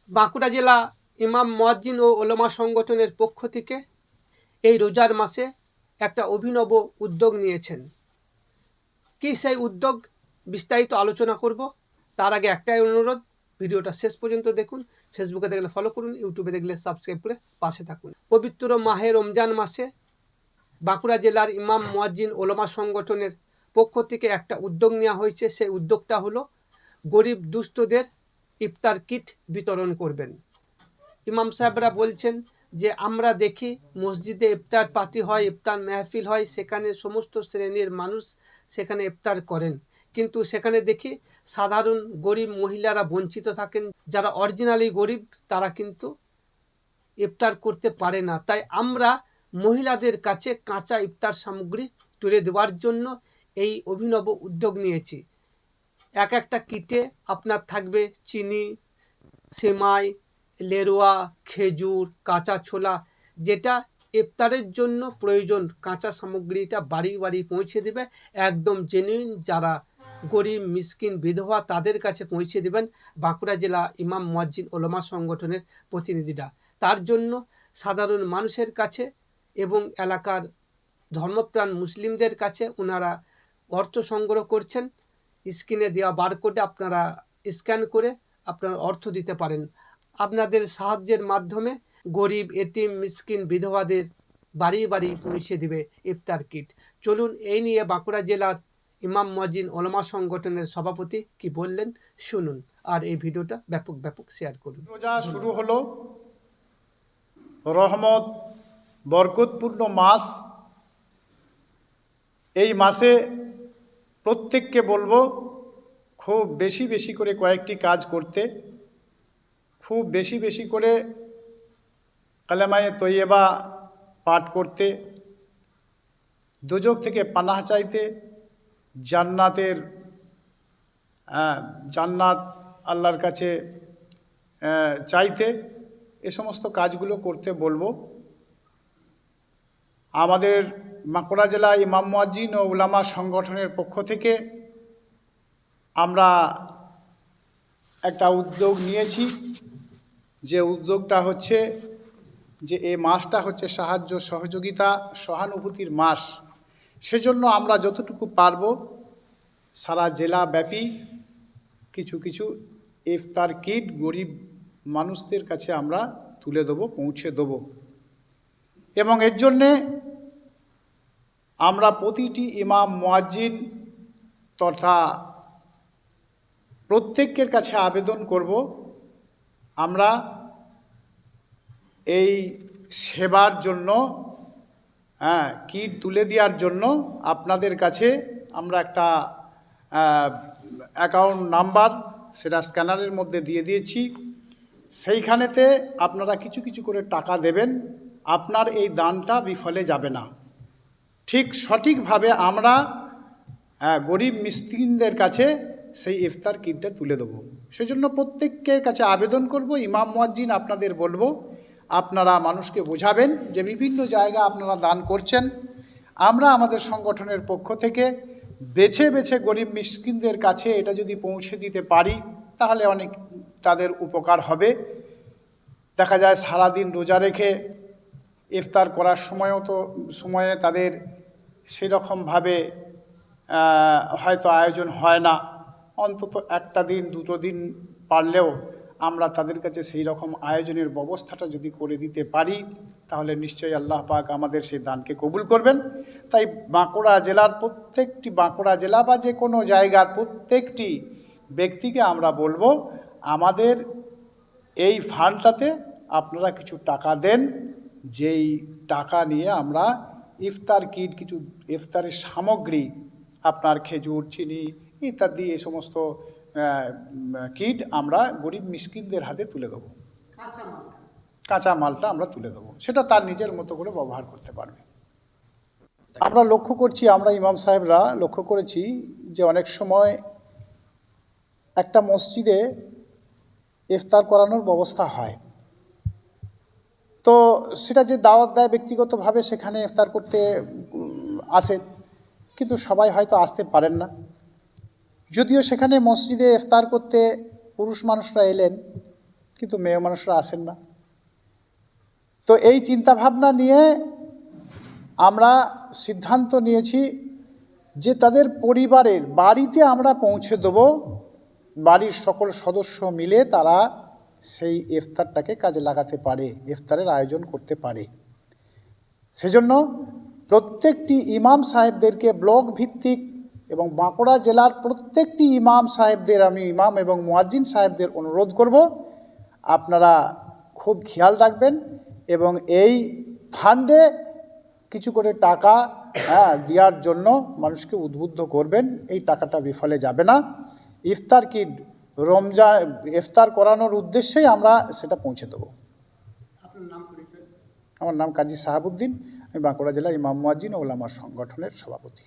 বাঁকুড়া জেলা ইমাম মুয়াজ্জিন ও ওলামা সংগঠনের পক্ষ থেকে এই রোজার মাসে একটা অভিনব উদ্যোগ নিয়েছেন। কি সেই উদ্যোগ বিস্তারিত আলোচনা করব। তার আগে একটাই অনুরোধ, ভিডিওটা শেষ পর্যন্ত দেখুন। ফেসবুকে দেখলে ফলো করুন, ইউটিউবে দেখলে সাবস্ক্রাইব করে পাশে থাকুন। পবিত্র মাহে রমজান মাসে বাঁকুড়া জেলার ইমাম মুয়াজ্জিন ওলামা সংগঠনের পক্ষ থেকে একটা উদ্যোগ নেওয়া হয়েছে। সেই উদ্যোগটা হলো গরিব দুস্থদের ইফতার কিট বিতরণ করবেন। ইমাম সাহেবরা বলছেন যে আমরা দেখি মসজিদে ইফতার পার্টি হয়, ইফতার মেহফিল হয়, সেখানে সমস্ত শ্রেণীর মানুষ সেখানে ইফতার করেন, কিন্তু সেখানে দেখি সাধারণ গরিব মহিলারা বঞ্চিত থাকেন। যারা অরিজিনালি গরিব তারা কিন্তু ইফতার করতে পারে না। তাই আমরা মহিলাদের কাছে কাঁচা ইফতার সামগ্রী তুলে দেওয়ার জন্য এই অভিনব উদ্যোগ নিয়েছি। একটা কিটে আপনার থাকবে চিনি, সেমাই, লেরোয়া, খেজুর, কাঁচা ছোলা, যেটা ইফতারের জন্য প্রয়োজন। কাঁচা সামগ্রীটা বাড়ি বাড়ি পৌঁছে দেবে, একদম জেনুইন যারা গরিব মিসকিন বিধবা তাদের কাছে পৌঁছে দেবেন বাঁকুড়া জেলা ইমাম মুয়াজ্জিন ওলামা সংগঠনের প্রতিনিধিরা। তার জন্য সাধারণ মানুষের কাছে এবং এলাকার ধর্মপ্রাণ মুসলিমদের কাছে ওনারা অর্থ সংগ্রহ করছেন। স্ক্রিনে দেওয়া বারকোডে আপনারা স্ক্যান করে আপনারা অর্থ দিতে পারেন। আপনাদের সাহায্যের মাধ্যমে গরিব এতিম মিসকিন বিধবাদের বাড়ি বাড়ি পৌঁছে দিবে ইফতার কিট। চলুন এই নিয়ে বাঁকুড়া জেলার ইমাম মুয়াজ্জিন ওলামা সংগঠনের সভাপতি কি বললেন শুনুন, আর এই ভিডিওটা ব্যাপক শেয়ার করুন। রোজা শুরু হলো, রহমত বরকতপূর্ণ মাস। এই মাসে প্রত্যেককে বলবো খুব বেশি বেশি করে কয়েকটি কাজ করতে, খুব বেশি বেশি করে কালেমায়ে তৈয়বা পাঠ করতে, দুজক থেকে পানাহ চাইতে, জান্নাত আল্লাহর কাছে চাইতে, এ সমস্ত কাজগুলো করতে বলবো। আমাদের বাঁকুড়া জেলা ইমাম মুয়াজ্জিন ও উলামা সংগঠনের পক্ষ থেকে আমরা একটা উদ্যোগ নিয়েছি, যে উদ্যোগটা হচ্ছে যে এই মাসটা হচ্ছে সাহায্য সহযোগিতা সহানুভূতির মাস। সেজন্য আমরা যতটুকু পারবো সারা জেলাব্যাপী কিছু কিছু ইফতার কিট গরিব মানুষদের কাছে আমরা তুলে দেবো, পৌঁছে দেবো। এবং এর জন্যে আমরা প্রতিটি ইমাম মুয়াজ্জিন তথা প্রত্যেকের কাছে আবেদন করব, আমরা এই সেবার জন্য কিট তুলে দেওয়ার জন্য আপনাদের কাছে আমরা একটা অ্যাকাউন্ট নাম্বার সেটা স্ক্যানারের মধ্যে দিয়ে দিয়েছি। সেইখানেতে আপনারা কিছু কিছু করে টাকা দেবেন। আপনার এই দানটা বিফলে যাবে না। ঠিক সঠিকভাবে আমরা গরিব মিসকিনদের কাছে সেই ইফতার কিটটা তুলে দেবো। সেজন্য প্রত্যেকের কাছে আবেদন করব, ইমাম মুয়াজ্জিন আপনাদের বলবো আপনারা মানুষকে বোঝাবেন যে বিভিন্ন জায়গা আপনারা দান করছেন। আমরা আমাদের সংগঠনের পক্ষ থেকে বেছে বেছে গরিব মিসকিনদের কাছে এটা যদি পৌঁছে দিতে পারি তাহলে অনেক তাদের উপকার হবে। দেখা যায় সারাদিন রোজা রেখে ইফতার করার সময়ে তাদের সেরকমভাবে হয়তো আয়োজন হয় না। অন্তত একটা দিন দুটো দিন পারলেও আমরা তাদের কাছে সেই রকম আয়োজনের ব্যবস্থাটা যদি করে দিতে পারি তাহলে নিশ্চয়ই আল্লাহ পাক আমাদের সেই দানকে কবুল করবেন। তাই বাঁকুড়া জেলার প্রত্যেকটি, বাঁকুড়া জেলা বা যে কোনো জায়গার প্রত্যেকটি ব্যক্তিকে আমরা বলবো আমাদের এই ফান্ডটাতে আপনারা কিছু টাকা দেন, যেই টাকা নিয়ে আমরা ইফতার কিট, কিছু ইফতারের সামগ্রী, আপনার খেজুর, চিনি ইত্যাদি এই সমস্ত কিট আমরা গরিব মিসকিনদের হাতে তুলে দেবো। কাঁচা মালটা আমরা তুলে দেবো, সেটা তার নিজের মতো করে ব্যবহার করতে পারবে। আমরা লক্ষ্য করছি, আমরা ইমাম সাহেবরা লক্ষ্য করেছি যে অনেক সময় একটা মসজিদে ইফতার করানোর ব্যবস্থা হয়, তো সেটা যে দাওয়াত দেয় ব্যক্তিগতভাবে সেখানে ইফতার করতে আসে, কিন্তু সবাই হয়তো আসতে পারেন না। যদিও সেখানে মসজিদে ইফতার করতে পুরুষ মানুষরা এলেন, কিন্তু মেয়ে মানুষরা আসেন না। তো এই চিন্তাভাবনা নিয়ে আমরা সিদ্ধান্ত নিয়েছি যে তাদের পরিবারের বাড়িতে আমরা পৌঁছে দেব, বাড়ির সকল সদস্য মিলে তারা সেই ইফতারটাকে কাজে লাগাতে পারে, ইফতারের আয়োজন করতে পারে। সেজন্য প্রত্যেকটি ইমাম সাহেবদেরকে ব্লক ভিত্তিক এবং বাঁকুড়া জেলার প্রত্যেকটি ইমাম সাহেবদের, আমি ইমাম এবং মুয়াজ্জিন সাহেবদের অনুরোধ করব, আপনারা খুব খেয়াল রাখবেন এবং এই ফান্ডে কিছু করে টাকা দেওয়ার জন্য মানুষকে উদ্বুদ্ধ করবেন। এই টাকাটা বিফলে যাবে না। ইফতার কিট, রমজান ইফতার করানোর উদ্দেশ্যেই আমরা সেটা পৌঁছে দেবো। আমার নাম কাজী সাহাবুদ্দিন, আমি বাঁকুড়া জেলা ইমাম মুয়াজ্জিন ও ওলামা সংগঠনের সভাপতি।